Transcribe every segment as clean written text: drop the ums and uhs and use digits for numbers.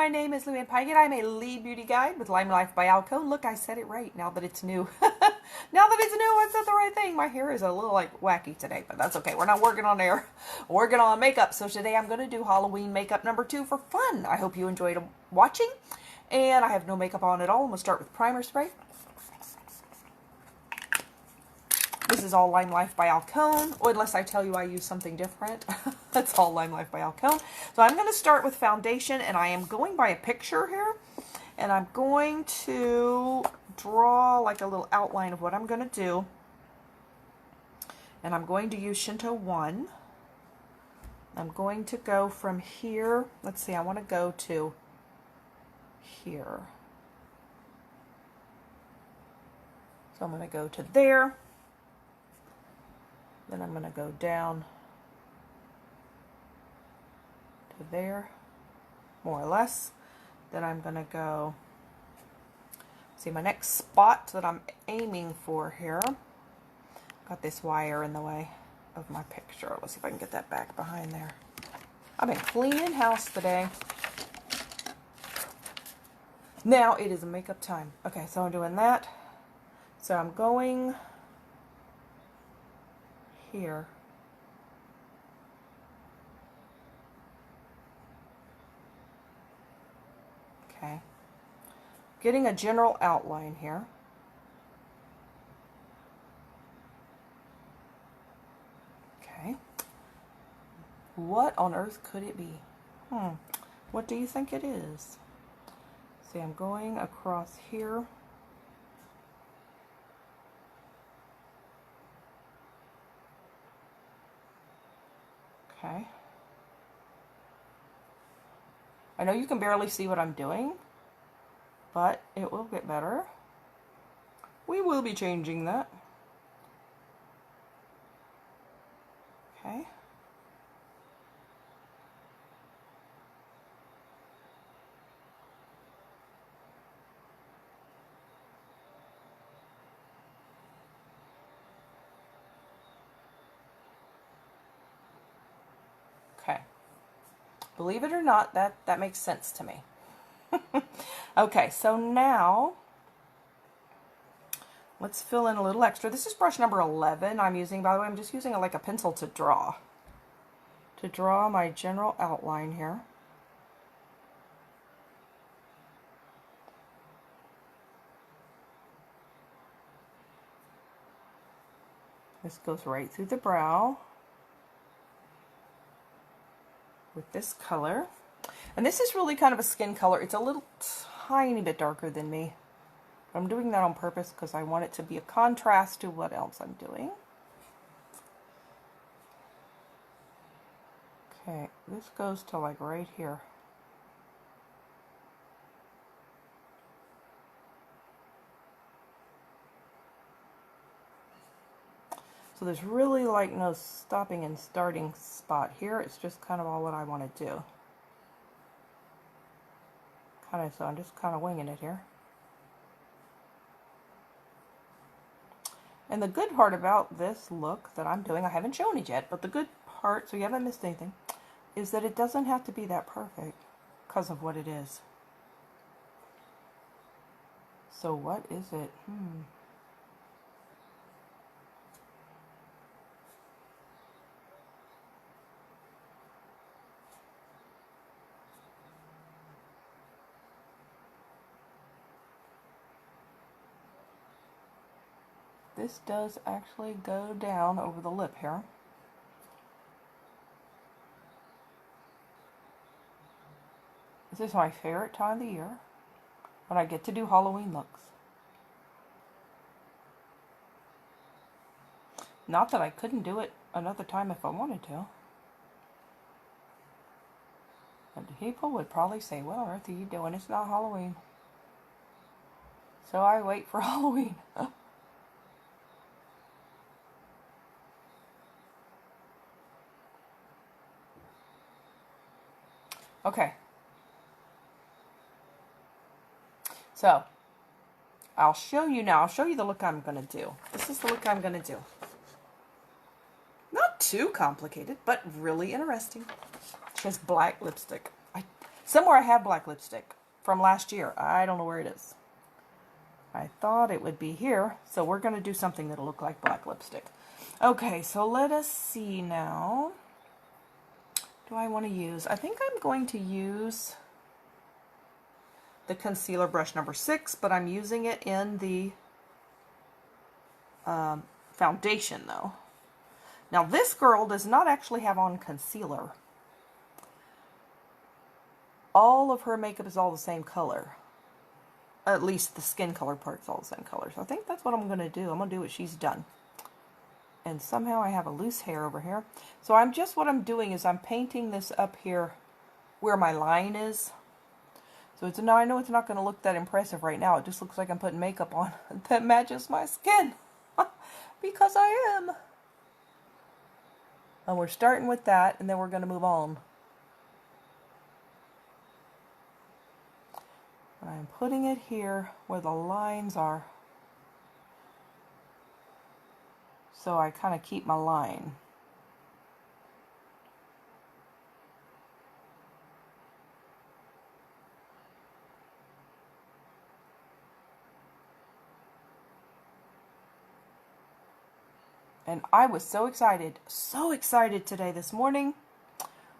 my name is Luann Pygott. I'm a lead beauty guide with Lime Life by Alcone. Look, I said it right now that it's new. Now that it's new, I said the right thing. My hair is a little like wacky today, but that's okay. We're not working on hair. We're working on makeup. So today I'm going to do Halloween makeup number 2 for fun. I hope you enjoyed watching. And I have no makeup on at all. I'm going to start with primer spray. This is all Lime Life by Alcone, or unless I tell you I use something different. That's all Lime Life by Alcone. So I'm going to start with foundation, and I am going by a picture here. And I'm going to draw like a little outline of what I'm going to do. And I'm going to use Shinto 1. I'm going to go from here. Let's see, I want to go to here. So I'm going to go to there. Then I'm going to go down to there, more or less. Then I'm going to go, see my next spot that I'm aiming for here. Got this wire in the way of my picture. Let's see if I can get that back behind there. I've been cleaning house today. Now it is makeup time. Okay, so I'm doing that. So I'm going here. Okay. Getting a general outline here. Okay. What on earth could it be? What do you think it is? See, I'm going across here. Okay. I know you can barely see what I'm doing, but it will get better. We will be changing that. Okay. Okay. Believe it or not, that makes sense to me. Okay, so now let's fill in a little extra. This is brush number 11 I'm using. By the way, I'm just using it like a pencil to draw my general outline here. This goes right through the brow with this color. And this is really kind of a skin color. It's a little tiny bit darker than me. But I'm doing that on purpose because I want it to be a contrast to what else I'm doing. Okay, this goes to like right here. So there's really like no stopping and starting spot here. It's just kind of all what I want to do. So I'm just kind of winging it here. And the good part about this look that I'm doing, I haven't shown it yet, but the good part, so you haven't missed anything, is that it doesn't have to be that perfect because of what it is. So what is it? This does actually go down over the lip here. This is my favorite time of the year when I get to do Halloween looks. Not that I couldn't do it another time if I wanted to. But people would probably say, what on earth are you doing? It's not Halloween. So I wait for Halloween. Okay. So, I'll show you now. I'll show you the look I'm going to do. This is the look I'm going to do. Not too complicated, but really interesting. She has black lipstick. Somewhere I have black lipstick from last year. I don't know where it is. I thought it would be here, so we're going to do something that'll look like black lipstick. Okay, so let us see now. Do I want to use? I think I'm going to use the concealer brush number 6, but I'm using it in the foundation though. Now this girl does not actually have on concealer. All of her makeup is all the same color. At least the skin color part's all the same color. So I think that's what I'm going to do. I'm going to do what she's done. And somehow I have a loose hair over here. So what I'm doing is I'm painting this up here where my line is. So I know it's not going to look that impressive right now. It just looks like I'm putting makeup on that matches my skin. Because I am. And we're starting with that, and then we're going to move on. I'm putting it here where the lines are, so I kind of keep my line. And I was so excited today this morning.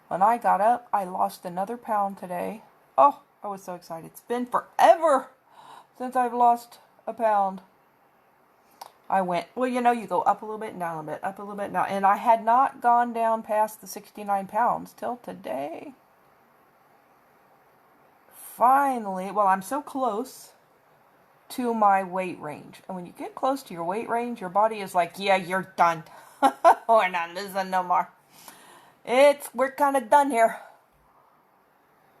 When I got up, I lost another pound today. Oh, I was so excited. It's been forever since I've lost a pound. I went, well, you know, you go up a little bit and down a little bit, up a little bit now. And I had not gone down past the 69 pounds till today. Finally, well, I'm so close to my weight range. And when you get close to your weight range, your body is like, yeah, you're done. We're not losing no more. We're kind of done here.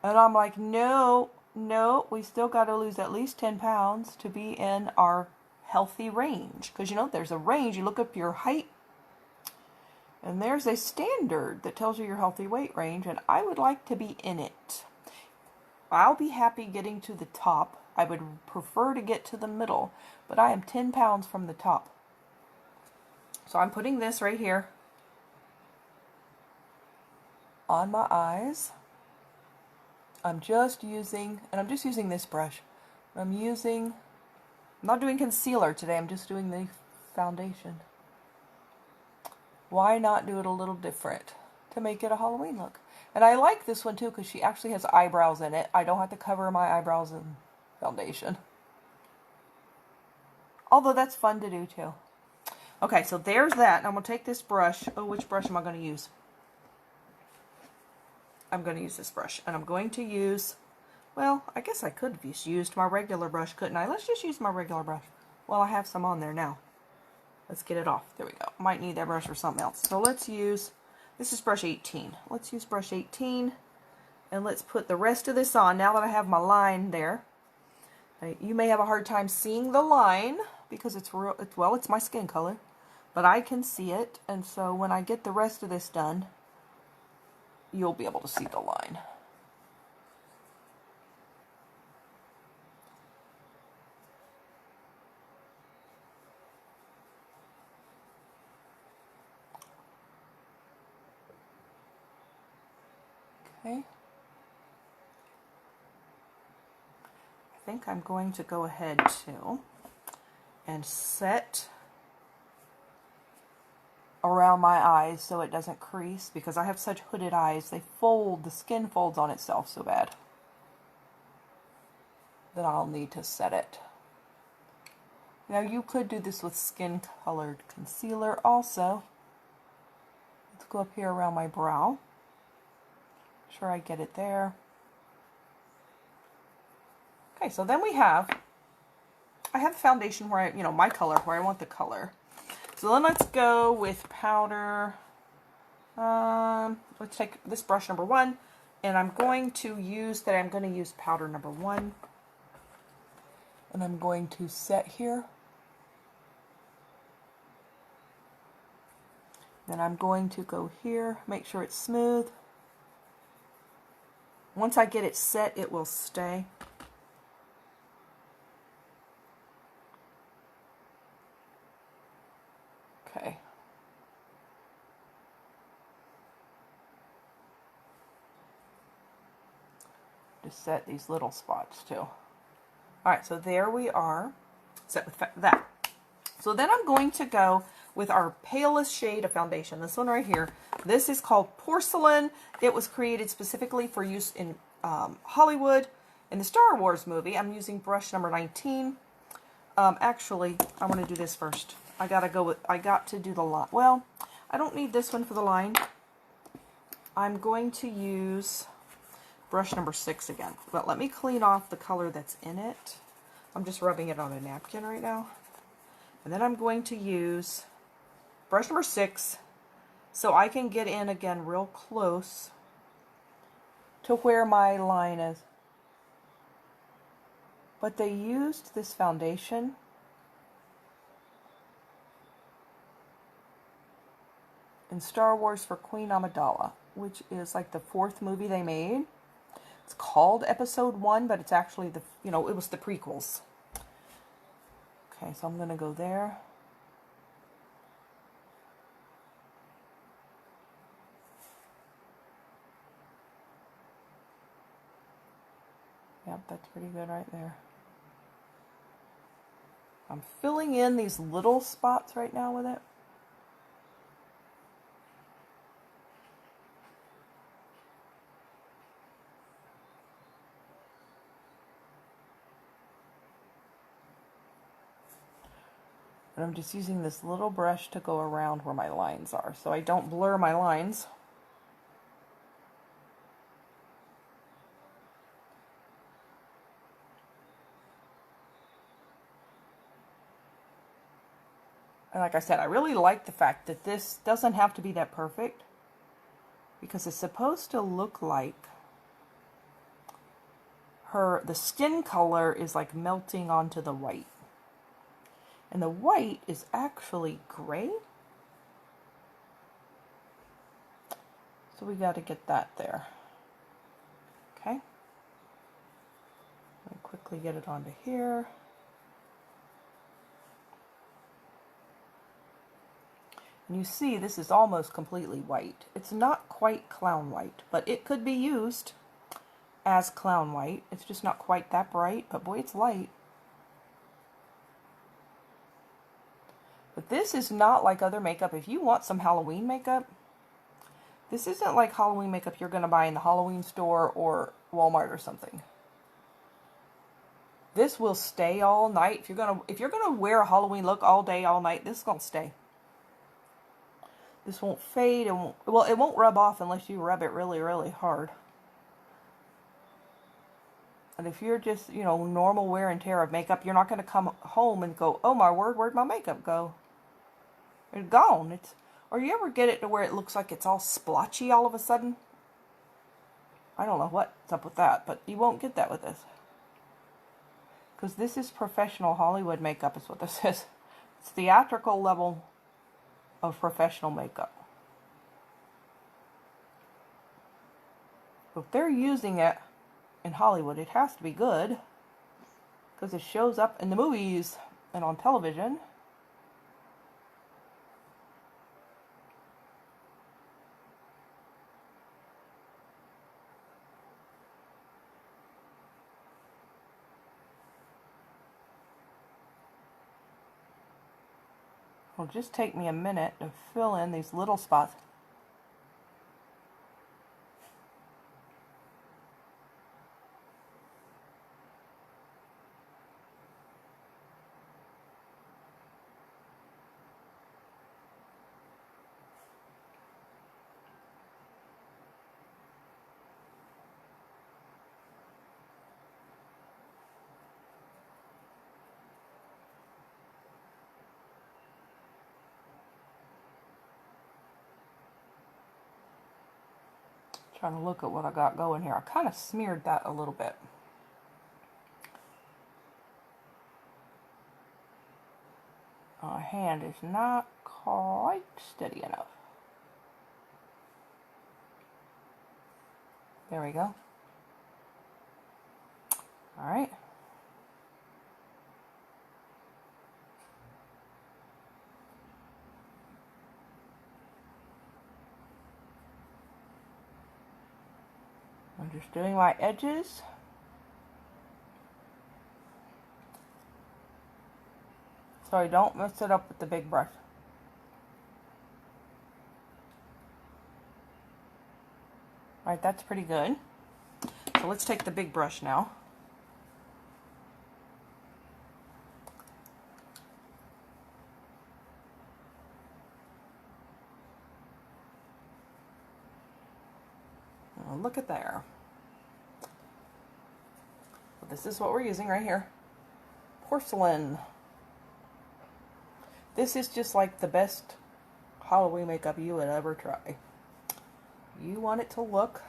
And I'm like, no, we still got to lose at least 10 pounds to be in our healthy range. Because, you know, there's a range. You look up your height, and there's a standard that tells you your healthy weight range, and I would like to be in it. I'll be happy getting to the top. I would prefer to get to the middle, but I am 10 pounds from the top. So I'm putting this right here on my eyes. I'm just using this brush. I'm not doing concealer today, I'm just doing the foundation. Why not do it a little different to make it a Halloween look? And I like this one too because she actually has eyebrows in it. I don't have to cover my eyebrows in foundation. Although that's fun to do too. Okay, so there's that. I'm going to take this brush. Oh, which brush am I going to use? I'm going to use this brush, and I'm going to use, well, I guess I could have used my regular brush, couldn't I? Let's just use my regular brush. Well, I have some on there now. Let's get it off. There we go. Might need that brush for something else. So let's use, this is brush 18. Let's use brush 18, and let's put the rest of this on now that I have my line there. You may have a hard time seeing the line because it's my skin color, but I can see it, and so when I get the rest of this done, you'll be able to see the line. Okay. I think I'm going to go ahead too and set around my eyes so it doesn't crease, because I have such hooded eyes. They fold, the skin folds on itself so bad that I'll need to set it. Now you could do this with skin colored concealer also. Let's go up here around my brow. Make sure I get it there. Okay, so then I have the foundation where my color, where I want the color. So then let's go with powder. Let's take this brush number 1, and I'm going to use powder number 1. And I'm going to set here. Then I'm going to go here, make sure it's smooth. Once I get it set, it will stay. Okay. to set these little spots too. All right, so there we are, set with that. So then I'm going to go with our palest shade of foundation, this one right here. This is called Porcelain. It was created specifically for use in Hollywood. In the Star Wars movie, I'm using brush number 19. Actually, I want to do this first. I got to do the line. Well, I don't need this one for the line. I'm going to use brush number 6 again. But let me clean off the color that's in it. I'm just rubbing it on a napkin right now. And then I'm going to use brush number 6 so I can get in again real close to where my line is. But they used this foundation in Star Wars for Queen Amidala, which is like the 4th movie they made. It's called Episode 1, but it's actually the, it was the prequels. Okay, so I'm going to go there. Yep, that's pretty good right there. I'm filling in these little spots right now with it. And I'm just using this little brush to go around where my lines are, so I don't blur my lines. And like I said, I really like the fact that this doesn't have to be that perfect, because it's supposed to look like the skin color is like melting onto the white. And the white is actually gray. So we got to get that there. Okay. Let me quickly get it onto here. And you see this is almost completely white. It's not quite clown white, but it could be used as clown white. It's just not quite that bright, but boy, it's light. But this is not like other makeup. If you want some Halloween makeup, this isn't like Halloween makeup you're going to buy in the Halloween store or Walmart or something. This will stay all night. If you're gonna wear a Halloween look all day, all night, this is gonna stay. This won't fade. It won't rub off unless you rub it really, really hard. And if you're just, normal wear and tear of makeup, you're not going to come home and go, oh my word, where'd my makeup go? It's gone. Or you ever get it to where it looks like it's all splotchy all of a sudden? I don't know what's up with that, but you won't get that with this. Because this is professional Hollywood makeup is what this is. It's theatrical level of professional makeup. If they're using it in Hollywood, it has to be good. Because it shows up in the movies and on television. It'll just take me a minute to fill in these little spots. Trying to look at what I got going here. I kind of smeared that a little bit. My hand is not quite steady enough. There we go. All right. I'm just doing my edges. so I don't mess it up with the big brush. Alright, that's pretty good. So let's take the big brush now. Oh, look at there. Well, this is what we're using right here. Porcelain. This is just like the best Halloween makeup you would ever try. You want it to look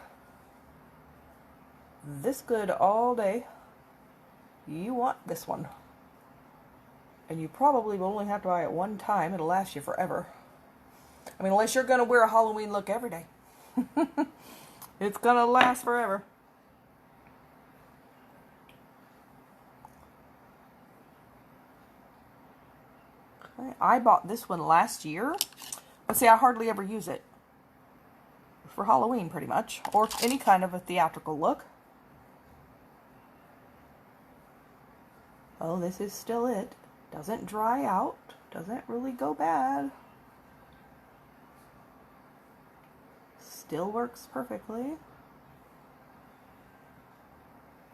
this good all day. You want this one. And you probably will only have to buy it one time. It'll last you forever. I mean, unless you're going to wear a Halloween look every day. It's going to last forever. Okay, I bought this one last year. But see, I hardly ever use it. For Halloween, pretty much. Or any kind of a theatrical look. Oh, this is still it. Doesn't dry out. Doesn't really go bad. Still works perfectly.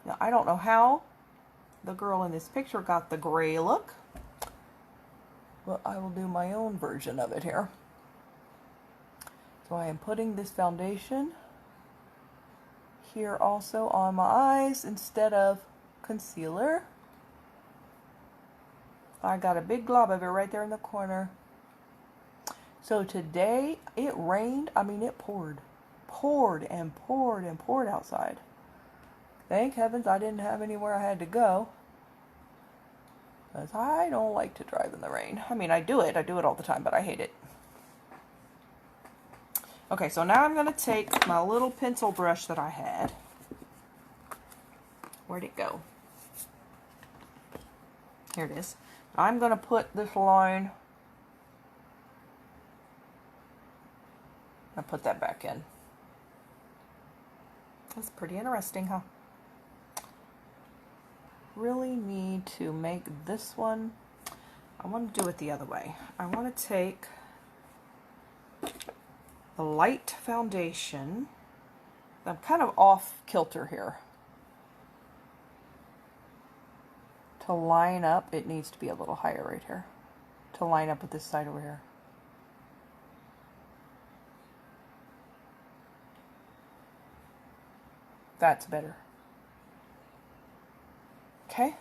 Now, I don't know how the girl in this picture got the gray look, but I will do my own version of it here. So I am putting this foundation here also on my eyes instead of concealer. I got a big glob of it right there in the corner. So today it rained. I mean, it poured. Poured and poured and poured outside. Thank heavens I didn't have anywhere I had to go. Because I don't like to drive in the rain. I mean, I do it all the time, but I hate it. Okay, so now I'm going to take my little pencil brush that I had. Where'd it go? Here it is. I'm going to put this line. I'll put that back in. That's pretty interesting, huh? Really need to make this one. I want to do it the other way. I want to take the light foundation. I'm kind of off kilter here. To line up, it needs to be a little higher right here. To line up with this side over here. That's better. Okay.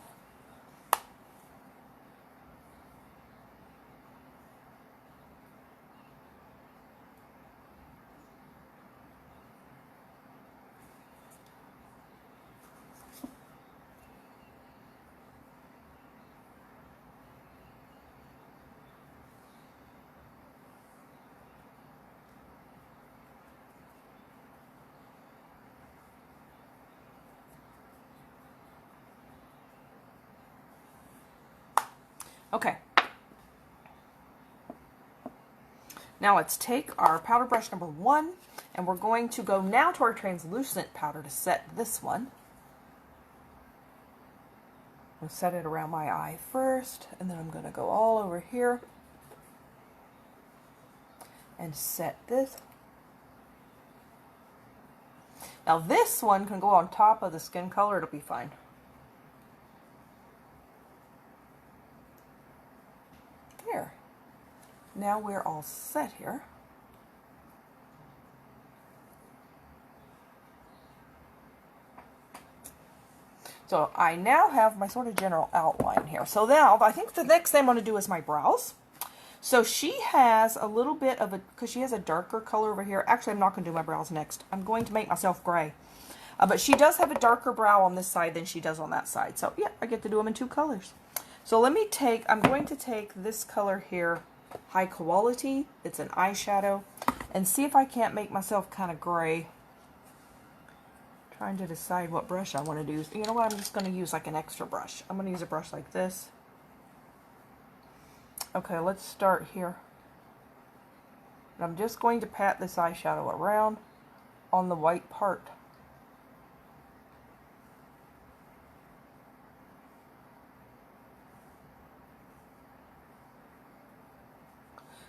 Okay. Now let's take our powder brush number 1, and we're going to go now to our translucent powder to set this one. I'll set it around my eye first, and then I'm going to go all over here and set this. Now this one can go on top of the skin color, it'll be fine. There. Now we're all set here. So I now have my sort of general outline here. So now I think the next thing I'm going to do is my brows. So she has a little bit of a, because she has a darker color over here. Actually, I'm not going to do my brows next. I'm going to make myself gray. But she does have a darker brow on this side than she does on that side. So yeah, I get to do them in 2 colors. So let me take, I'm going to take this color here, High Quality. It's an eyeshadow. And see if I can't make myself kind of gray. Trying to decide what brush I want to use. You know what? I'm just going to use like an extra brush. I'm going to use a brush like this. Okay, let's start here. And I'm just going to pat this eyeshadow around on the white part.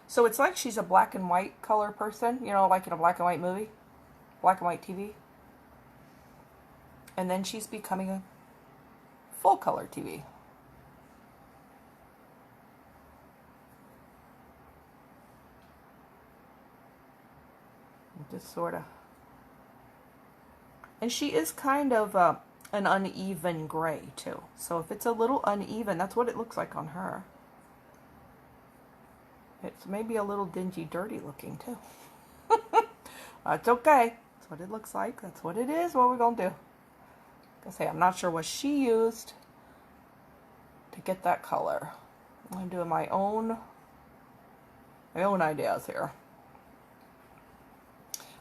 So it's like she's a black and white color person, you know, like in a black and white movie, black and white TV. And then she's becoming a full color TV. Just sort of. And she is kind of an uneven gray too. So if it's a little uneven, that's what it looks like on her. It's maybe a little dingy, dirty looking too. That's okay. That's what it looks like. That's what it is. What we're going to do. Like I say, I'm not sure what she used to get that color. I'm doing my own ideas here.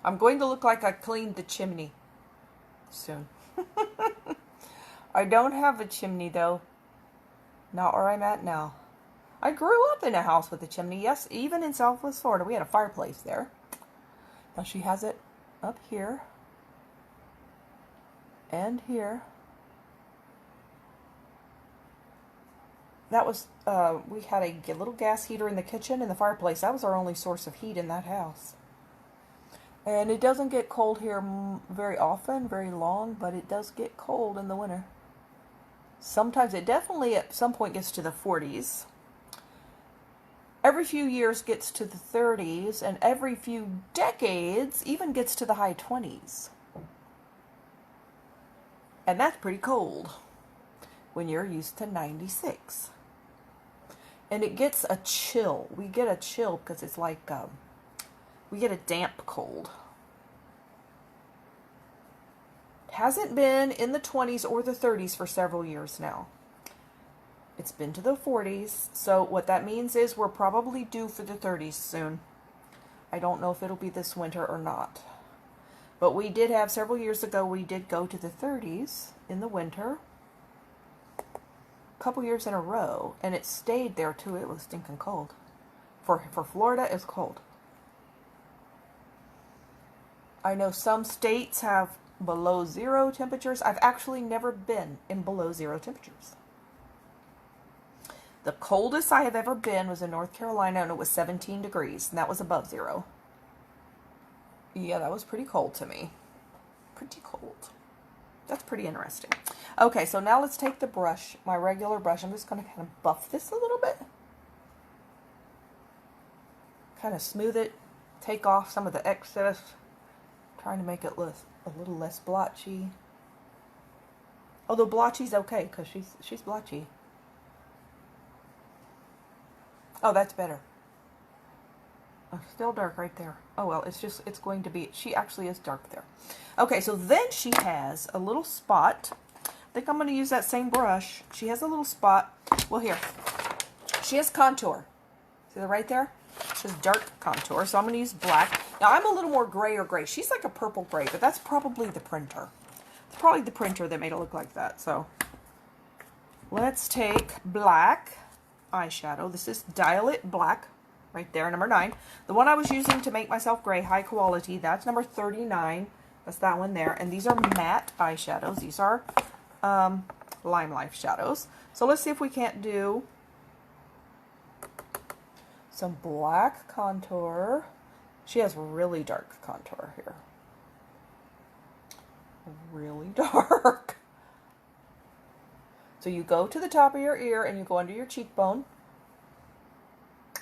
I'm going to look like I cleaned the chimney soon. I don't have a chimney though. Not where I'm at now. I grew up in a house with a chimney. Yes, even in Southwest Florida, we had a fireplace there. Now she has it up here and here. That was, we had a little gas heater in the kitchen and the fireplace. That was our only source of heat in that house. And it doesn't get cold here very often, very long, but it does get cold in the winter. Sometimes it definitely at some point gets to the 40s. Every few years gets to the 30s, and every few decades even gets to the high 20s. And that's pretty cold when you're used to 96. And it gets a chill. We get a chill because it's like, we get a damp cold. It hasn't been in the 20s or the 30s for several years now. It's been to the 40s, so what that means is we're probably due for the 30s soon. I don't know if it'll be this winter or not. But we did have, several years ago, we did go to the 30s in the winter. A couple years in a row, and it stayed there too. It was stinking cold. For Florida, it's cold. I know some states have below 0 temperatures. I've actually never been in below 0 temperatures. The coldest I have ever been was in North Carolina, and it was 17 degrees, and that was above 0. Yeah, that was pretty cold to me. Pretty cold. That's pretty interesting. Okay, so now let's take the brush, my regular brush. I'm just going to kind of buff this a little bit. Kind of smooth it, take off some of the excess. Trying to make it a little less blotchy. Although blotchy's okay, because she's blotchy. Oh, that's better. Oh, still dark right there. Oh, well, it's going to be, she actually is dark there. Okay, so then she has a little spot. I think I'm going to use that same brush. She has a little spot. Well, here. She has contour. See that right there? She has dark contour, so I'm going to use black. Now, I'm a little more gray or gray. She's like a purple gray, but that's probably the printer. It's probably the printer that made it look like that. So, let's take black eyeshadow. This is Dial It Black, right there, number 9. The one I was using to make myself gray, high quality, that's number 39. That's that one there. And these are matte eyeshadows. These are Lime Life shadows. So let's see if we can't do some black contour. She has really dark contour here. Really dark. So you go to the top of your ear and you go under your cheekbone.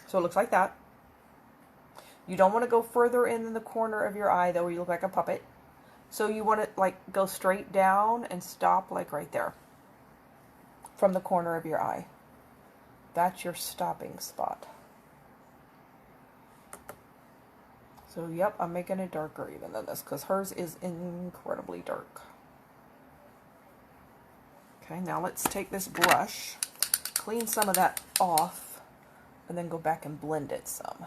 So it looks like that. You don't want to go further in the corner of your eye though, where you look like a puppet. So you want to like go straight down and stop like right there. From the corner of your eye. That's your stopping spot. So yep, I'm making it darker even than this because hers is incredibly dark. Okay, now let's take this brush, clean some of that off, and then go back and blend it some.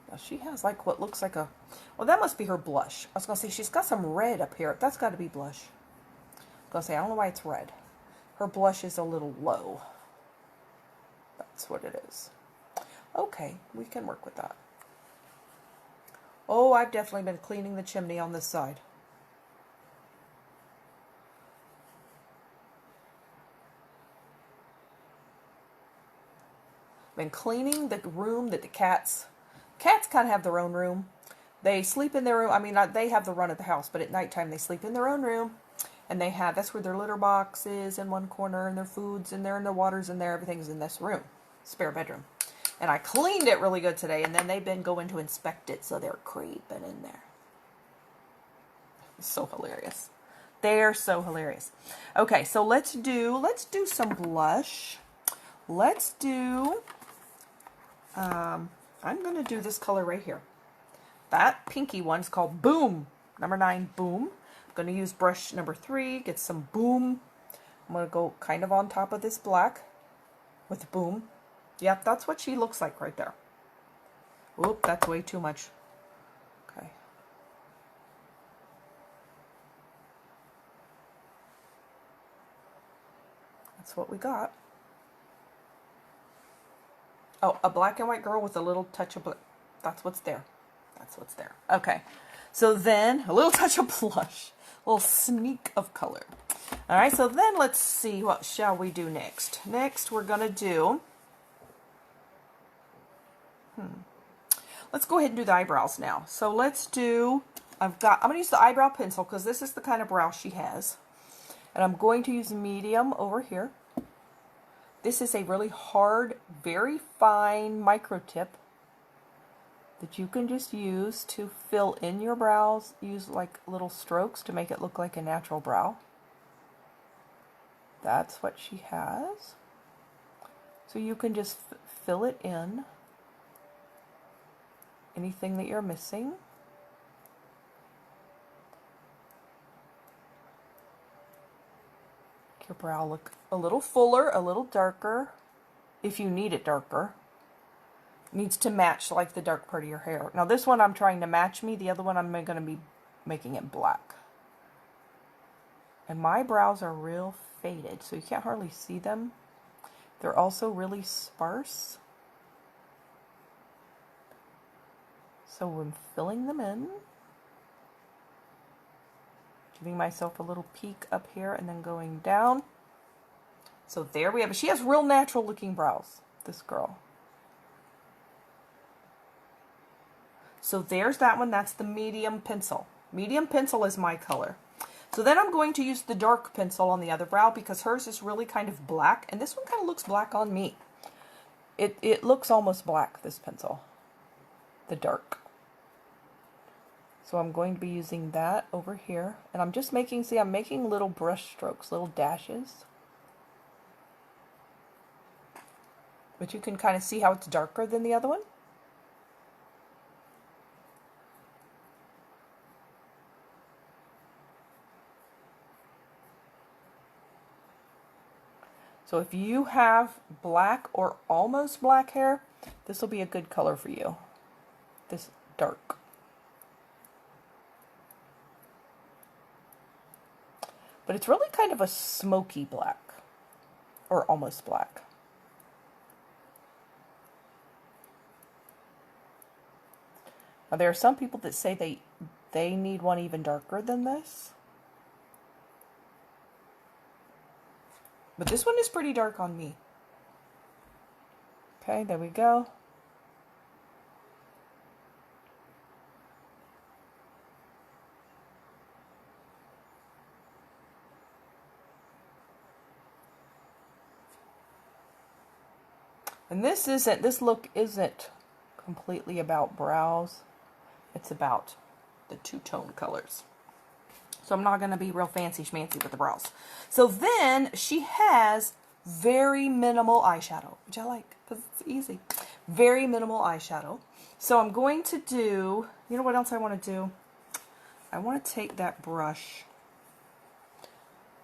Now she has like what looks like a, well that must be her blush. I was going to say she's got some red up here. That's got to be blush. I was going to say I don't know why it's red. Her blush is a little low. That's what it is. Okay, we can work with that. Oh, I've definitely been cleaning the chimney on this side. Been cleaning the room that the cats kind of have their own room. They sleep in their room. I mean, they have the run of the house, but at nighttime they sleep in their own room. And that's where their litter box is in one corner, and their food's in there, and their water's in there. Everything's in this room, spare bedroom. And I cleaned it really good today, and then they've been going to inspect it, so they're creeping in there. It's so hilarious. They're so hilarious. Okay, so let's do some blush. Let's do, I'm going to do this color right here. That pinky one's called Boom. Number 9, Boom. I'm going to use brush number 3, get some Boom. I'm going to go kind of on top of this black with Boom. Yep, that's what she looks like right there. Oop, that's way too much. Okay. That's what we got. Oh, a black and white girl with a little touch of blue. That's what's there. That's what's there. Okay. So then, a little touch of blush. A little sneak of color. All right, so then let's see, what shall we do next? Next, we're going to do... Let's go ahead and do the eyebrows now. So let's do... I'm going to use the eyebrow pencil because this is the kind of brow she has. And I'm going to use medium over here. This is a really hard, very fine micro tip that you can just use to fill in your brows. Use like little strokes to make it look like a natural brow. That's what she has. So you can just fill it in. Anything that you're missing. Make your brow look a little fuller, a little darker, if you need it darker. It needs to match like the dark part of your hair. Now this one I'm trying to match me, the other one I'm going to be making it black. And my brows are real faded, so you can't hardly see them. They're also really sparse. So I'm filling them in. Giving myself a little peek up here and then going down. So there we have it. She has real natural looking brows, this girl. So there's that one. That's the medium pencil. Medium pencil is my color. So then I'm going to use the dark pencil on the other brow because hers is really kind of black. And this one kind of looks black on me. It looks almost black, this pencil. The dark. So I'm going to be using that over here. And I'm just making, see, I'm making little brush strokes, little dashes. But you can kind of see how it's darker than the other one. So if you have black or almost black hair, this will be a good color for you. This dark. But it's really kind of a smoky black, or almost black. Now there are some people that say they need one even darker than this. But this one is pretty dark on me. Okay, there we go. And this look isn't completely about brows. It's about the two-tone colors. So I'm not going to be real fancy schmancy with the brows. So then she has very minimal eyeshadow, which I like because it's easy. Very minimal eyeshadow. So I'm going to do, you know what else I want to do? I want to take that brush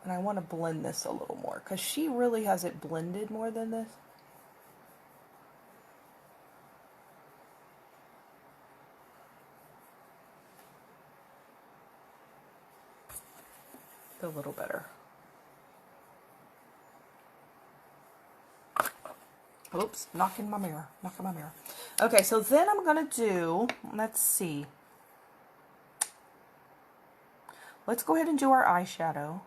and I want to blend this a little more because she really has it blended more than this. A little better. Oops, knocking my mirror. Okay, so then I'm going to do, let's see. Let's go ahead and do our eyeshadow.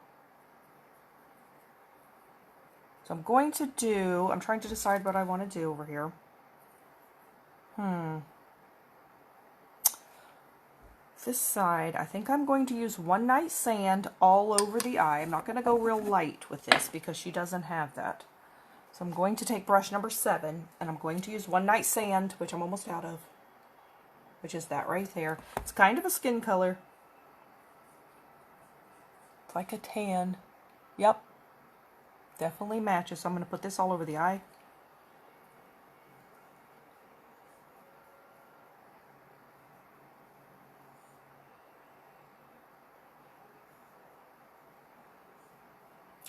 So So I'm going to do, I'm trying to decide what I want to do over here. This side, I think I'm going to use One Night Sand all over the eye. I'm not going to go real light with this because she doesn't have that. So I'm going to take brush number 7, and I'm going to use One Night Sand, which I'm almost out of, which is that right there. It's kind of a skin color. It's like a tan. Yep. Definitely matches. So I'm going to put this all over the eye.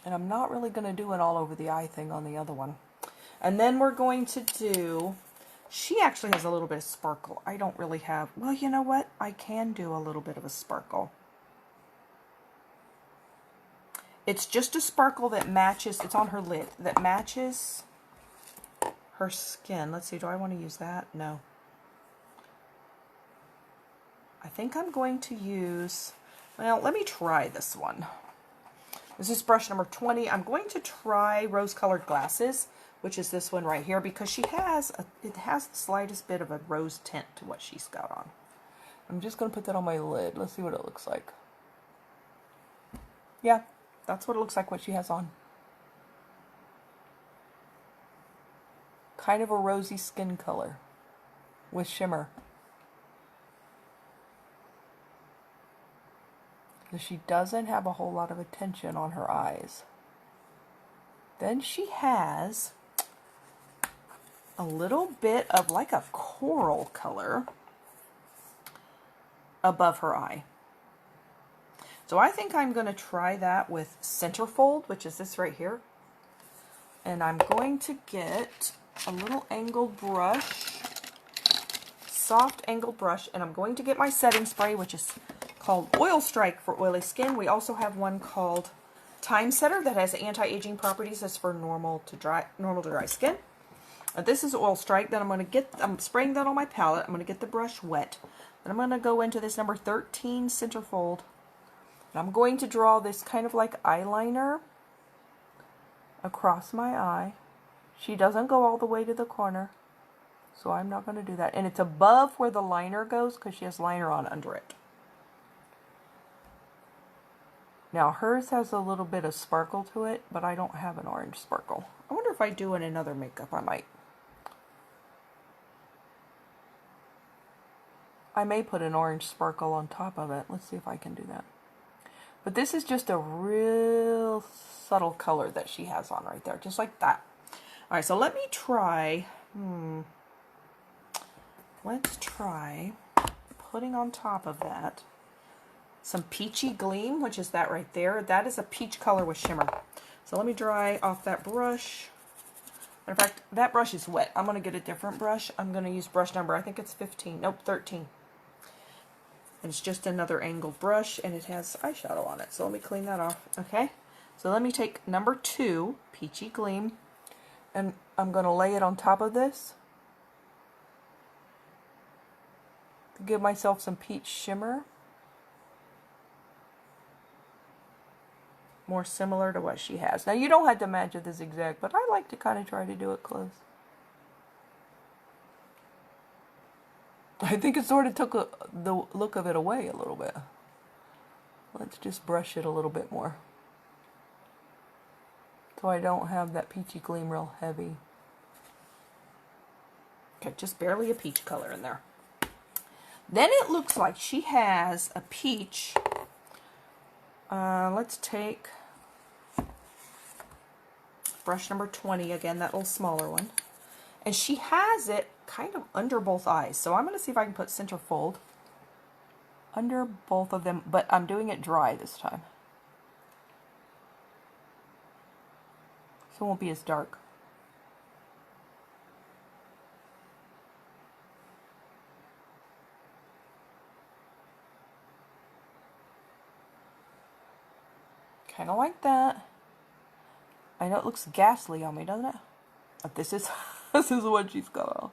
And I'm not really going to do an all over the eye thing on the other one. And then we're going to do, she actually has a little bit of sparkle. I don't really have, well, you know what? I can do a little bit of a sparkle. It's just a sparkle that matches, it's on her lid, that matches her skin. Let's see, do I want to use that? No. I think I'm going to use, well, let me try this one. This is brush number 20. I'm going to try rose-colored glasses, which is this one right here, because she has, it has the slightest bit of a rose tint to what she's got on. I'm just going to put that on my lid. Let's see what it looks like. Yeah, that's what it looks like, what she has on. Kind of a rosy skin color with shimmer. She doesn't have a whole lot of attention on her eyes. Then she has a little bit of like a coral color above her eye. So I think I'm going to try that with Centerfold, which is this right here. And I'm going to get a little angled brush, soft angled brush, and I'm going to get my setting spray, which is called Oil Strike for oily skin. We also have one called Time Setter that has anti-aging properties. That's for normal to dry skin. This is Oil Strike. Then I'm spraying that on my palette. I'm going to get the brush wet. Then I'm going to go into this number 13 Centerfold. And I'm going to draw this kind of like eyeliner across my eye. She doesn't go all the way to the corner, so I'm not going to do that. And it's above where the liner goes because she has liner on under it. Now hers has a little bit of sparkle to it, but I don't have an orange sparkle. I wonder if I do in another makeup, I might. I may put an orange sparkle on top of it. Let's see if I can do that. But this is just a real subtle color that she has on right there, just like that. All right, so let me try, let's try putting on top of that some Peachy Gleam, which is that right there. That is a peach color with shimmer. So let me dry off that brush. In fact, that brush is wet. I'm going to get a different brush. I'm going to use brush number, I think it's 15. Nope, 13. And it's just another angled brush, and it has eyeshadow on it. So let me clean that off. Okay, so let me take number 2, Peachy Gleam, and I'm going to lay it on top of this to give myself some peach shimmer. More similar to what she has. Now you don't have to match it the zigzag, but I like to kind of try to do it close. I think it sort of took the look of it away a little bit. Let's just brush it a little bit more, so I don't have that Peachy Gleam real heavy. Okay, just barely a peach color in there. Then it looks like she has a peach. Let's take brush number 20 again, that little smaller one. And she has it kind of under both eyes. So I'm going to see if I can put Centerfold under both of them, but I'm doing it dry this time, so it won't be as dark. Kind of like that. I know it looks ghastly on me, doesn't it? But this is this is what she's got on.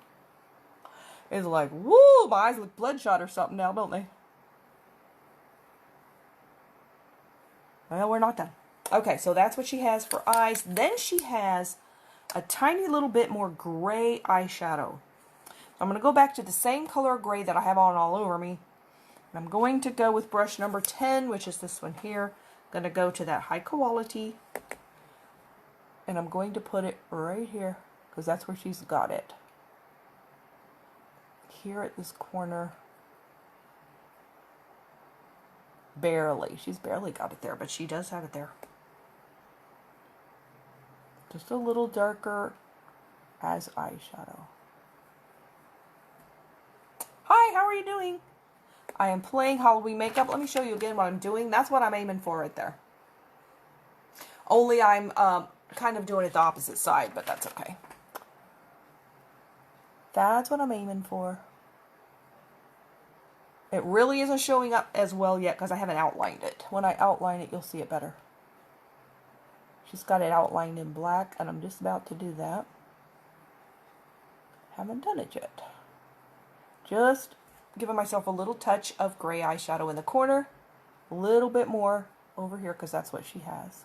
It's like, woo, my eyes look bloodshot or something now, don't they? Well, we're not done. Okay, so that's what she has for eyes. Then she has a tiny little bit more gray eyeshadow. I'm going to go back to the same color of gray that I have on all over me. And I'm going to go with brush number 10, which is this one here. I'm going to go to that high quality. And I'm going to put it right here, because that's where she's got it. Here at this corner. Barely. She's barely got it there, but she does have it there. Just a little darker as eyeshadow. Hi, how are you doing? I am playing Halloween makeup. Let me show you again what I'm doing. That's what I'm aiming for right there. Only I'm kind of doing it the opposite side, but that's okay. That's what I'm aiming for. It really isn't showing up as well yet because I haven't outlined it. When I outline it, you'll see it better. She's got it outlined in black, and I'm just about to do that. Haven't done it yet. Just giving myself a little touch of gray eyeshadow in the corner. A little bit more over here because that's what she has.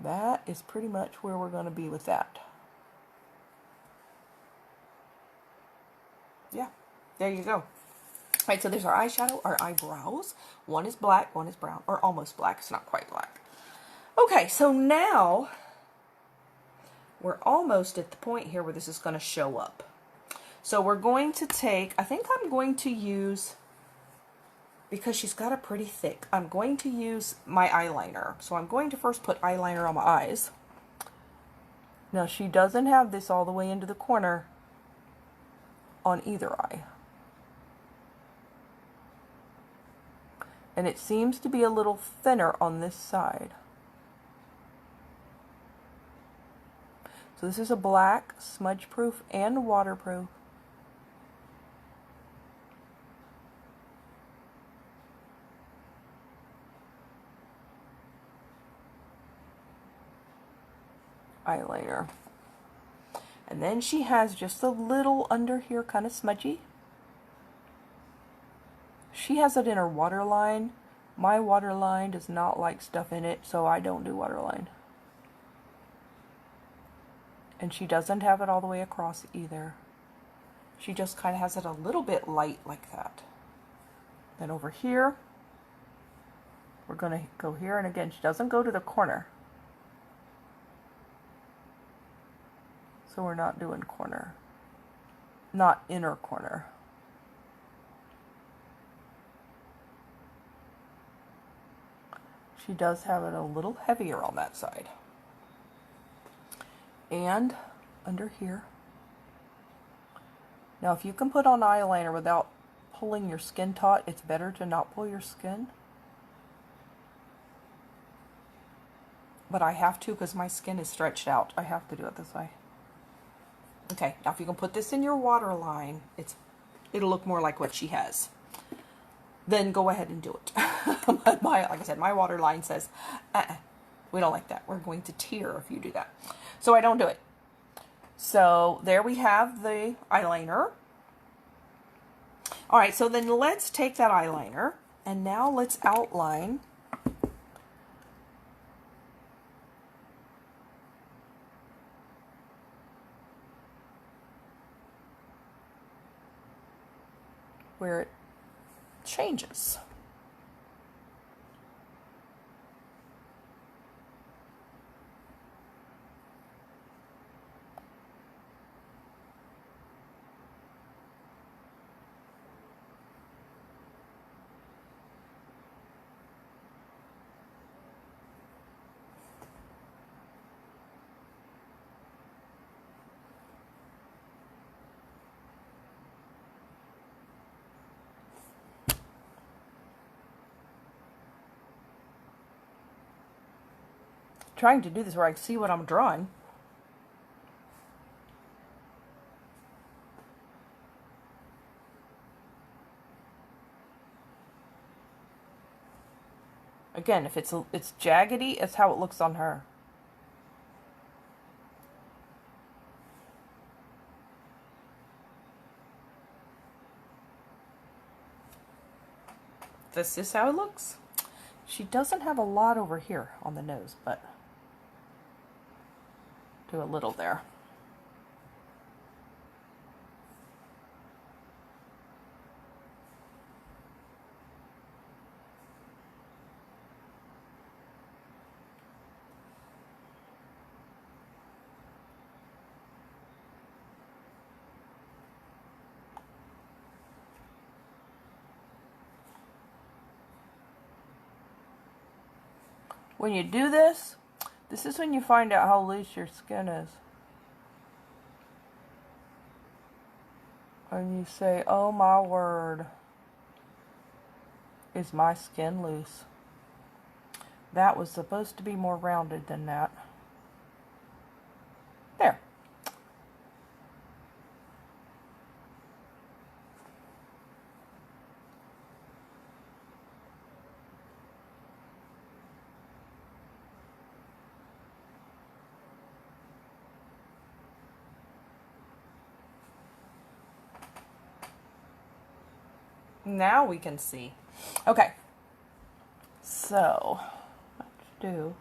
That is pretty much where we're going to be with that. Yeah, there you go. All right, so there's our eyeshadow, our eyebrows. One is black, one is brown, or almost black. It's not quite black. Okay, so now we're almost at the point here where this is going to show up. So we're going to take, I think I'm going to use, because she's got it pretty thick, I'm going to use my eyeliner. So I'm going to first put eyeliner on my eyes. Now she doesn't have this all the way into the corner on either eye. And it seems to be a little thinner on this side. So this is a black, smudge proof and waterproof. Eyeliner. And then she has just a little under here, kind of smudgy. She has it in her waterline. My waterline does not like stuff in it, so I don't do waterline. And she doesn't have it all the way across either. She just kind of has it a little bit light like that. Then over here, we're going to go here, and again, she doesn't go to the corner. So we're not doing corner. Not inner corner. She does have it a little heavier on that side. And under here. Now if you can put on eyeliner without pulling your skin taut, it's better to not pull your skin. But I have to because my skin is stretched out. I have to do it this way. Okay, now if you can put this in your waterline, it'll look more like what she has. Then go ahead and do it. But like I said, my waterline says, we don't like that. We're going to tear if you do that. So I don't do it. So there we have the eyeliner. All right, so then let's take that eyeliner and now let's outline where it changes. Trying to do this where I see what I'm drawing. Again, if it's jaggedy, it's how it looks on her. This is how it looks. She doesn't have a lot over here on the nose, but do a little there. When you do this, this is when you find out how loose your skin is. And you say, oh my word, is my skin loose? That was supposed to be more rounded than that. There. Now we can see. Okay. So, what to do?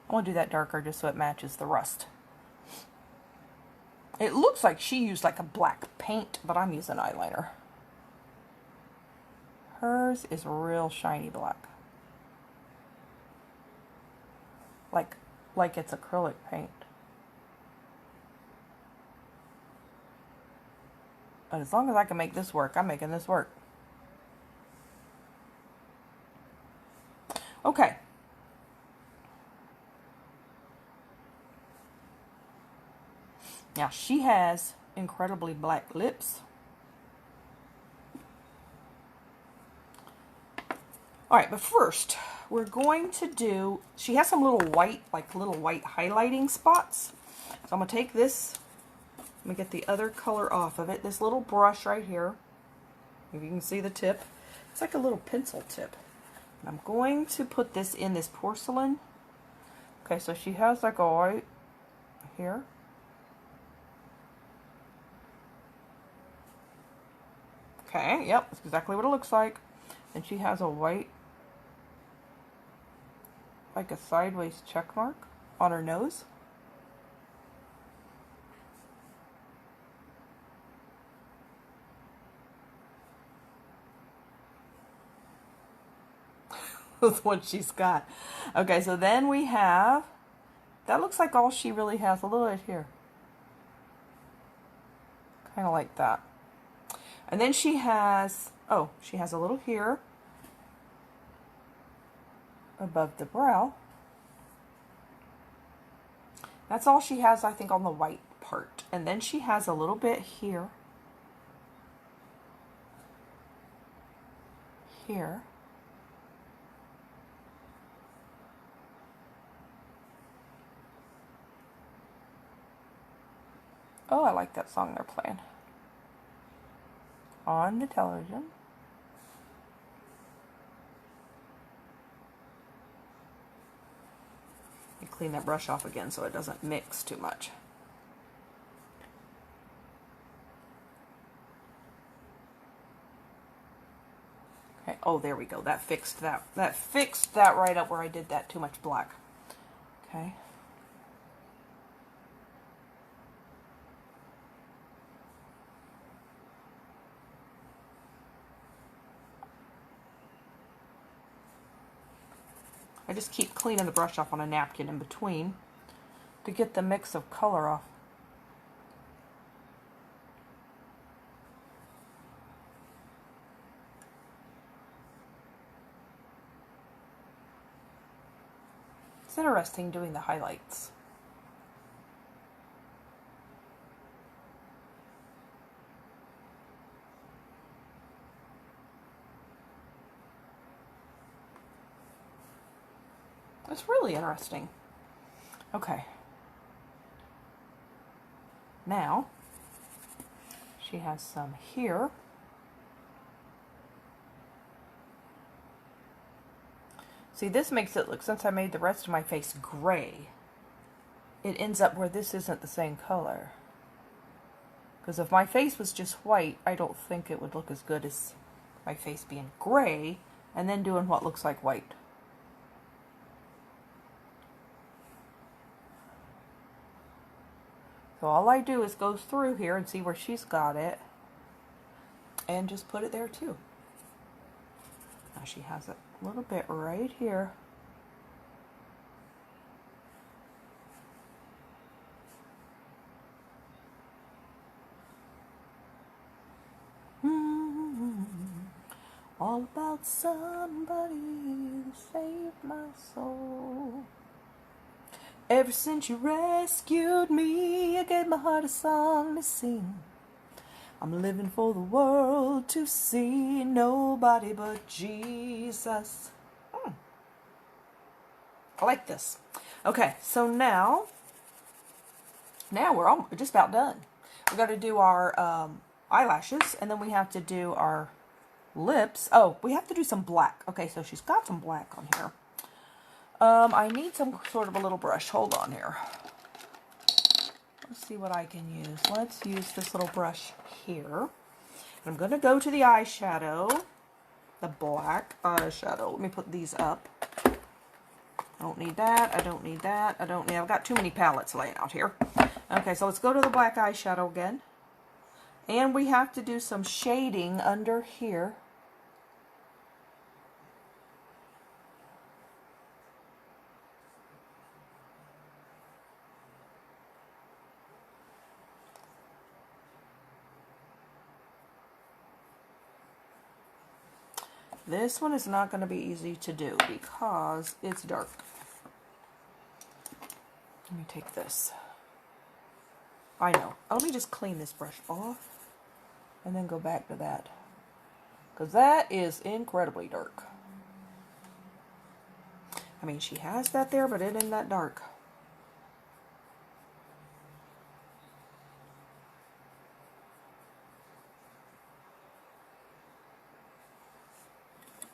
I want to do that darker just so it matches the rust. It looks like she used like a black paint, but I'm using eyeliner. Hers is real shiny black. Like it's acrylic paint. But as long as I can make this work, I'm making this work. Okay. Now she has incredibly black lips. Alright, but first, we're going to do, she has some little white, highlighting spots. So I'm going to take this. Let me get the other color off of it. This little brush right here. If you can see the tip. It's like a little pencil tip. And I'm going to put this in this porcelain. Okay, so she has like a white here. Okay, yep, that's exactly what it looks like. And she has a white, like a sideways check mark on her nose. That's what she's got. Okay, so then we have, that looks like all she really has, a little bit here. Kind of like that. And then she has, oh, she has a little here above the brow. That's all she has, I think, on the white part. And then she has a little bit here. Here. Oh, I like that song they're playing on the television. You clean that brush off again so it doesn't mix too much. Okay. Oh, there we go. That fixed that. That fixed that right up where I did that too much black. Okay. I just keep cleaning the brush off on a napkin in between to get the mix of color off. It's interesting doing the highlights. It's really interesting. Okay. Now, she has some here. See, this makes it look, since I made the rest of my face gray, it ends up where this isn't the same color. Because if my face was just white, I don't think it would look as good as my face being gray, and then doing what looks like white. So all I do is go through here and see where she's got it, and just put it there too. Now she has a little bit right here. All about somebody who saved my soul. Ever since you rescued me, I gave my heart a song to sing. I'm living for the world to see, nobody but Jesus. I like this. Okay, so now we're just about done. We got to do our eyelashes, and then we have to do our lips. Oh, we have to do some black. Okay, so she's got some black on here. I need some sort of a little brush. Hold on here. Let's see what I can use. Let's use this little brush here. I'm going to go to the eyeshadow, the black eyeshadow. Let me put these up. I don't need that. I don't need that. I don't need. I've got too many palettes laying out here. Okay, so let's go to the black eyeshadow again. And we have to do some shading under here. This one is not going to be easy to do because it's dark. Let me take this. I know. Let me just clean this brush off and then go back to that, because that is incredibly dark. I mean, she has that there, but it isn't that dark.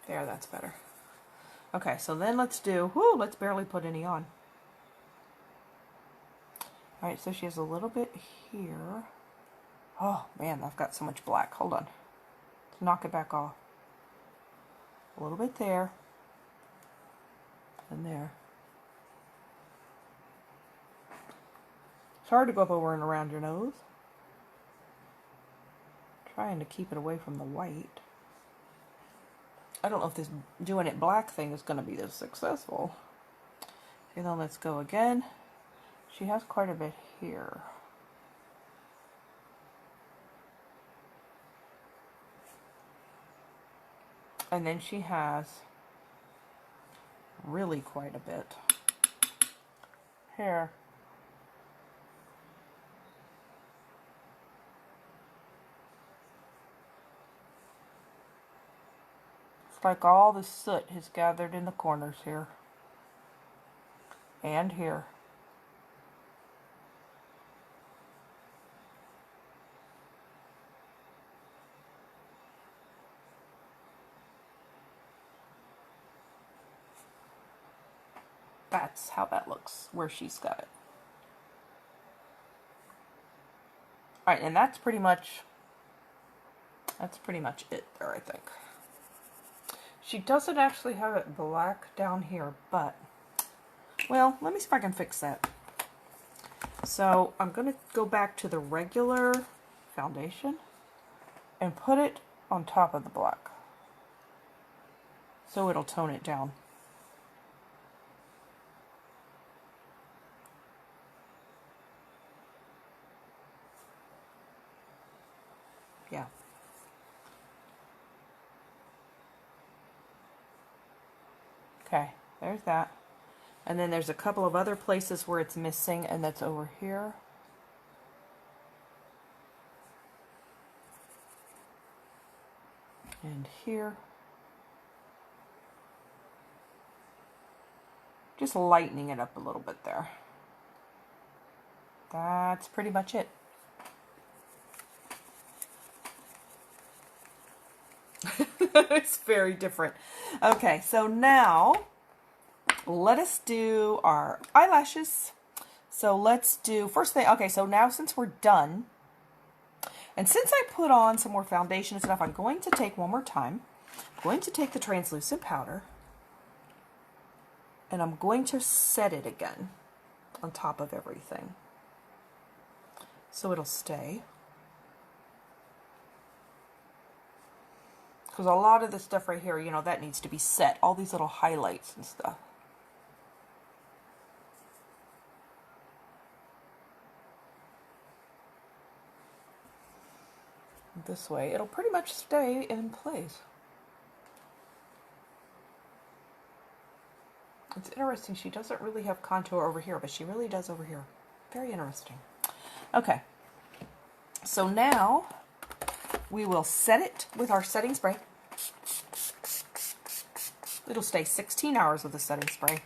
There, that's better. Okay, so then let's do, let's barely put any on. Alright, so she has a little bit here. Oh, man, I've got so much black. Hold on. Let's knock it back off. A little bit there. And there. It's hard to go up over and around your nose. Trying to keep it away from the white. I don't know if this doing it black thing is going to be this successful. Okay, then let's go again. She has quite a bit here. And then she has really quite a bit here. It's like all the soot has gathered in the corners here. And here. That's how that looks, where she's got it. Alright, and that's pretty much it there, I think. She doesn't actually have it black down here, but, well, let me see if I can fix that. So, I'm going to go back to the regular foundation and put it on top of the black. So it'll tone it down. Yeah. Okay, there's that. And then there's a couple of other places where it's missing, and that's over here. And here. Just lightening it up a little bit there. That's pretty much it. It's very different. Okay, so now let us do our eyelashes. So let's do first thing. Okay, so now since we're done, And since I put on some more foundation and stuff, I'm going to take one more time. I'm going to take the translucent powder and I'm going to set it again on top of everything so it'll stay. Because a lot of this stuff right here, you know, that needs to be set. All these little highlights and stuff. This way, it'll pretty much stay in place. It's interesting, she doesn't really have contour over here, but she really does over here. Very interesting. Okay, so now we will set it with our setting spray. It'll stay 16 hours with the setting spray.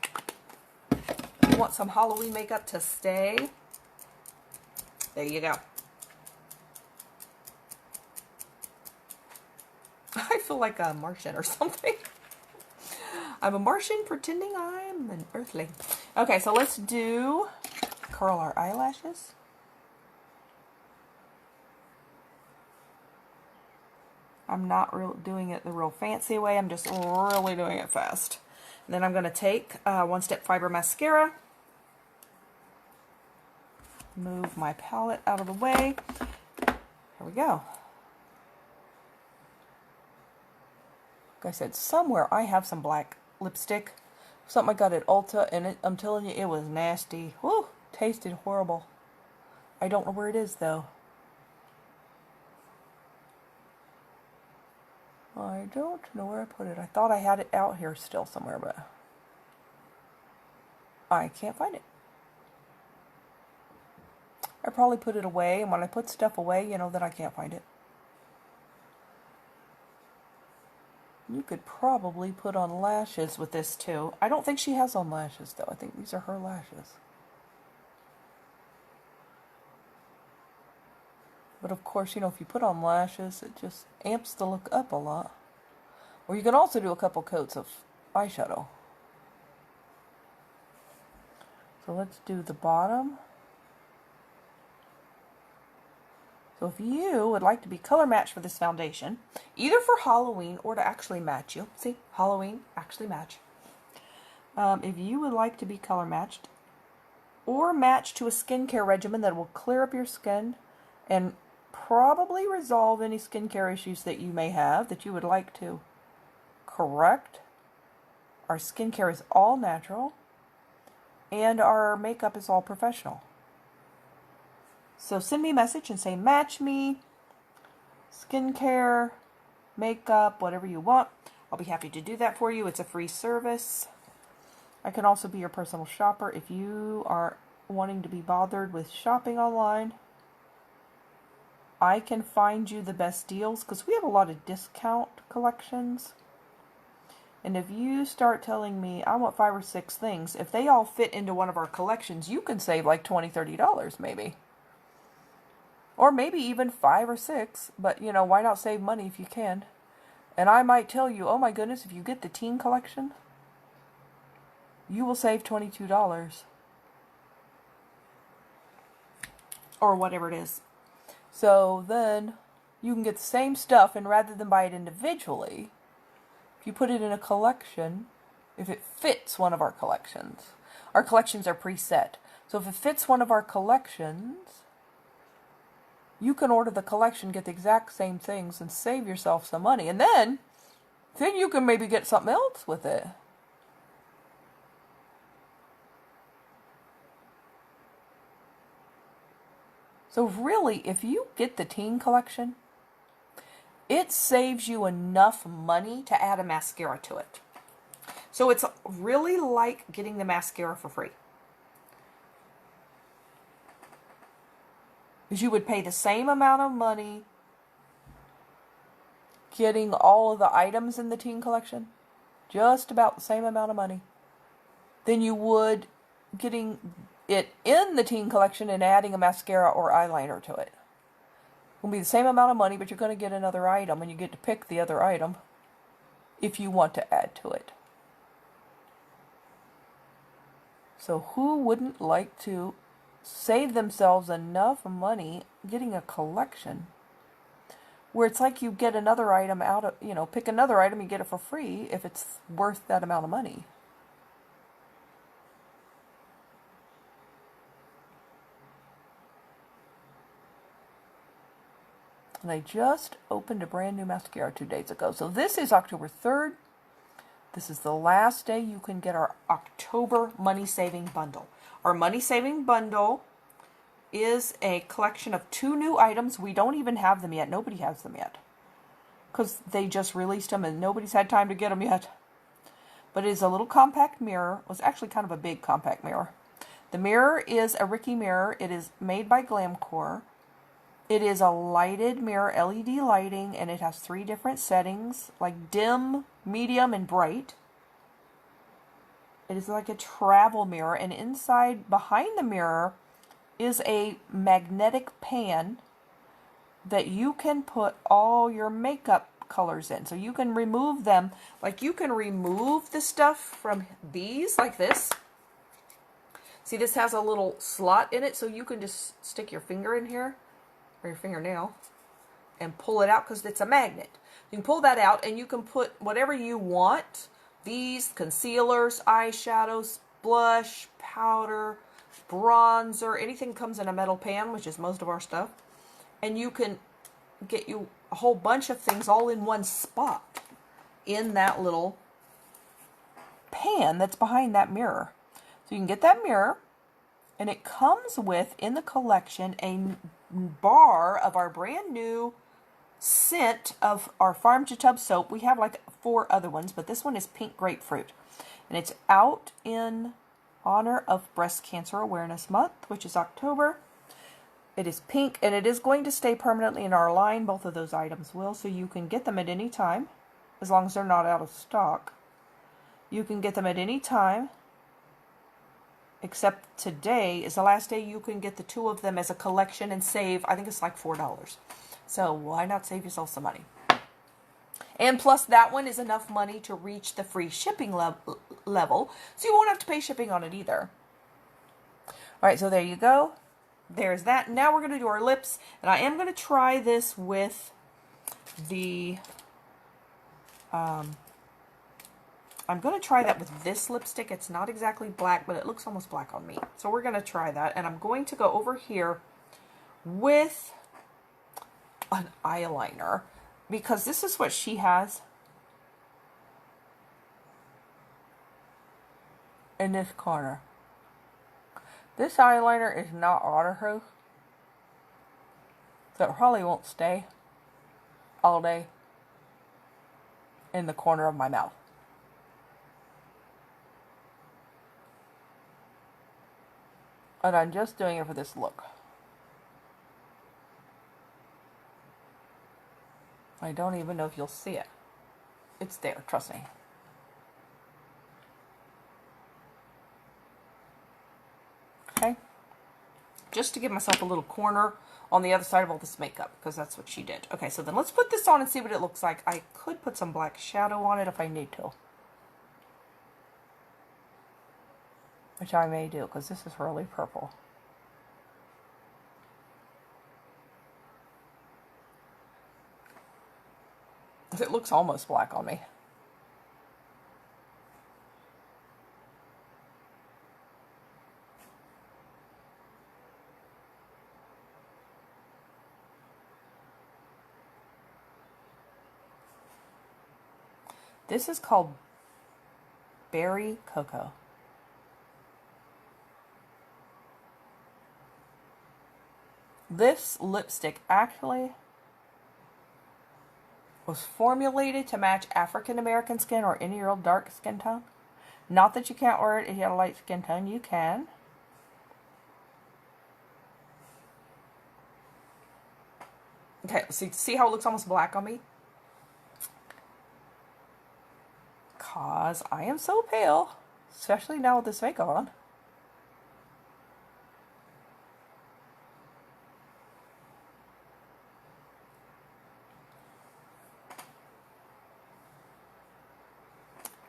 You want some Halloween makeup to stay? There you go. I feel like a Martian or something. I'm a Martian pretending I'm an Earthling. Okay, so let's curl our eyelashes. I'm not doing it the real fancy way. I'm just really doing it fast. And then I'm going to take One Step Fiber Mascara. Move my palette out of the way. Here we go. Like I said, somewhere I have some black lipstick. Something I got at Ulta, and I'm telling you, it was nasty. Woo! Tasted horrible. I don't know where it is, though. I don't know where I put it. I thought I had it out here still somewhere, but I can't find it. I probably put it away, and when I put stuff away, you know, then I can't find it. You could probably put on lashes with this too. I don't think she has on lashes though. I think these are her lashes. But of course, you know, if you put on lashes, it just amps the look up a lot. Or you can also do a couple coats of eyeshadow. So let's do the bottom. So if you would like to be color matched for this foundation, either for Halloween or to actually match you, see, Halloween, actually match. If you would like to be color matched or match to a skincare regimen that will clear up your skin and probably resolve any skincare issues that you may have that you would like to correct, our skincare is all natural and our makeup is all professional. So send me a message and say, match me, skincare, makeup, whatever you want. I'll be happy to do that for you. It's a free service. I can also be your personal shopper if you are wanting to be bothered with shopping online. I can find you the best deals because we have a lot of discount collections. And if you start telling me, I want 5 or 6 things, if they all fit into one of our collections, you can save like $20, $30 maybe. Or maybe even 5 or 6, but you know, why not save money if you can? And I might tell you, oh my goodness, if you get the teen collection, you will save $22. Or whatever it is. So then you can get the same stuff, and rather than buy it individually, if you put it in a collection, if it fits one of our collections are preset. So if it fits one of our collections, you can order the collection, get the exact same things, and save yourself some money. And then you can maybe get something else with it. So really, if you get the teen collection, it saves you enough money to add a mascara to it. So it's really like getting the mascara for free. Because you would pay the same amount of money getting all of the items in the teen collection, just about the same amount of money, than you would getting it in the teen collection and adding a mascara or eyeliner to it. It'll be the same amount of money, but you're going to get another item, and you get to pick the other item if you want to add to it. So who wouldn't like to save themselves enough money getting a collection where it's like you get another item out of, you know, pick another item, you get it for free if it's worth that amount of money. And I just opened a brand new mascara 2 days ago. So this is October 3rd. This is the last day you can get our October money saving bundle. Our money saving bundle is a collection of 2 new items. We don't even have them yet. Nobody has them yet, because they just released them and nobody's had time to get them yet. But it is a little compact mirror. It was actually kind of a big compact mirror. The mirror is a Ricky mirror. It is made by Glamcor. It is a lighted mirror, LED lighting, and it has 3 different settings, like dim, medium, and bright. It is like a travel mirror, and inside, behind the mirror, is a magnetic pan that you can put all your makeup colors in. So you can remove them, like you can remove the stuff from these, like this. See, this has a little slot in it, so you can just stick your finger in here, or your fingernail, and pull it out because it's a magnet. You can pull that out and you can put whatever you want. These concealers, eyeshadows, blush, powder, bronzer, anything comes in a metal pan, which is most of our stuff. And you can get you a whole bunch of things all in one spot in that little pan that's behind that mirror. So you can get that mirror, and it comes with, in the collection, a bar of our brand new scent of our Farm to Tub soap. We have like 4 other ones, but this one is pink grapefruit. And it's out in honor of Breast Cancer Awareness Month, which is October. It is pink, and it is going to stay permanently in our line. Both of those items will, so you can get them at any time, as long as they're not out of stock. You can get them at any time, except today is the last day you can get the 2 of them as a collection and save, I think it's like $4. So why not save yourself some money? And plus that one is enough money to reach the free shipping level, so you won't have to pay shipping on it either. Alright, so there you go. There's that. Now we're going to do our lips, and I am going to try this with the, I'm going to try that with this lipstick. It's not exactly black, but it looks almost black on me. So we're going to try that, and I'm going to go over here with an eyeliner, because this is what she has in this corner. This eyeliner is not waterproof, so it probably won't stay all day in the corner of my mouth. And I'm just doing it for this look. I don't even know if you'll see it. It's there, trust me. Okay? Just to give myself a little corner on the other side of all this makeup, because that's what she did. Okay, so then let's put this on and see what it looks like. I could put some black shadow on it if I need to, which I may do, because this is really purple. It looks almost black on me. This is called Berry Cocoa. This lipstick actually was formulated to match African American skin or any real dark skin tone. Not that you can't wear it if you have a light skin tone, you can. Okay, see how it looks almost black on me? Because I am so pale, especially now with this makeup on.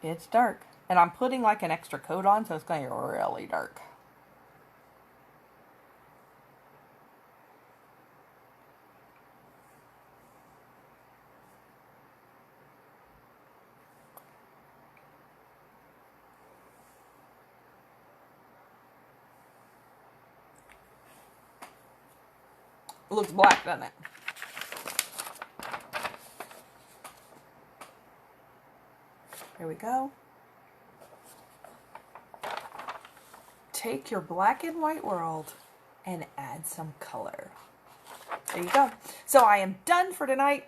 It's dark. And I'm putting like an extra coat on, so it's going to be really dark. looks black, doesn't it? Here we go. Take your black and white world and add some color. There you go. So I am done for tonight.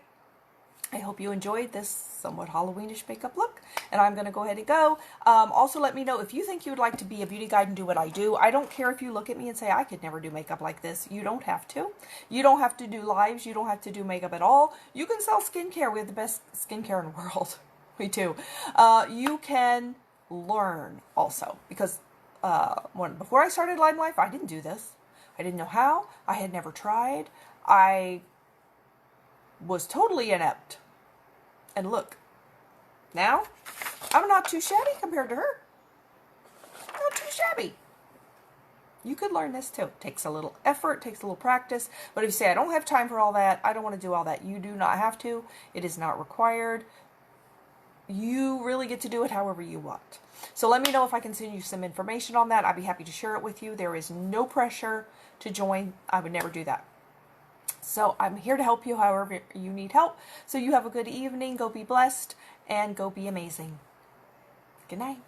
I hope you enjoyed this somewhat Halloweenish makeup look, and I'm going to go ahead and go. Also, let me know if you think you would like to be a beauty guide and do what I do. I don't care if you look at me and say, I could never do makeup like this. You don't have to. You don't have to do lives. You don't have to do makeup at all. You can sell skincare. We have the best skincare in the world. We do. You can learn also, because before I started Lime Life, I didn't do this. I didn't know how. I had never tried. I was totally inept. And look, now I'm not too shabby compared to her. Not too shabby. You could learn this too. It takes a little effort, takes a little practice. But if you say, I don't have time for all that, I don't want to do all that, you do not have to. It is not required. You really get to do it however you want. So let me know if I can send you some information on that. I'd be happy to share it with you. There is no pressure to join. I would never do that. So I'm here to help you however you need help. So you have a good evening. Go be blessed and go be amazing. Good night.